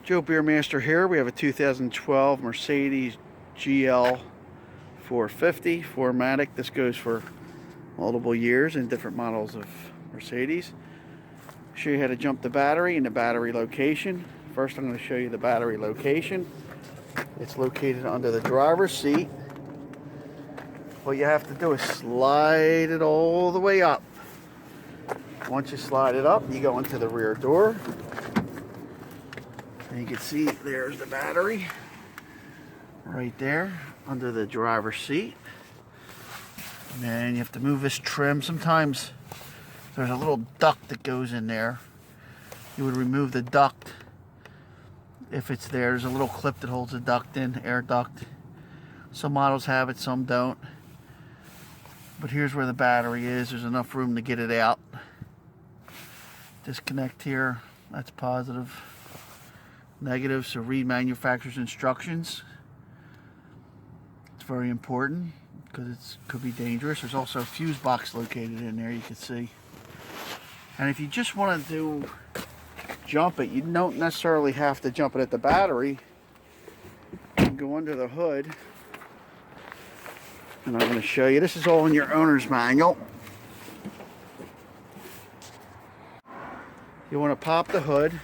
Joe Beermaster here. We have a 2012 Mercedes GL450 4MATIC. This goes for multiple years in different models of Mercedes. Show you how to jump the battery and the battery location. First, I'm going to show you the battery location. It's located under the driver's seat. What you have to do is slide it all the way up. Once you slide it up, you go into the rear door. And you can see there's the battery right there under the driver's seat. And then you have to move this trim. Sometimes there's a little duct that goes in there. You would remove the duct if it's there. There's a little clip that holds the duct in, air duct. Some models have it, some don't. But here's where the battery is. There's enough room to get it out. Disconnect here. That's positive. Negative, so read manufacturer's instructions. It's very important because it could be dangerous. There's also a fuse box located in there, you can see. And if you just want to jump it, you don't necessarily have to jump it at the battery. You can go under the hood. And I'm going to show you. This is all in your owner's manual. You want to pop the hood.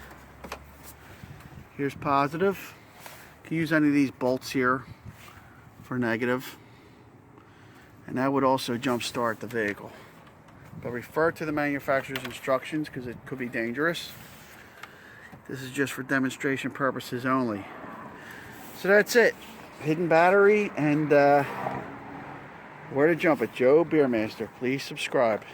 Here's positive. You can use any of these bolts here for negative. And that would also jump start the vehicle. But refer to the manufacturer's instructions because it could be dangerous. This is just for demonstration purposes only. So that's it. Hidden battery and where to jump it. Joe Beermaster. Please subscribe.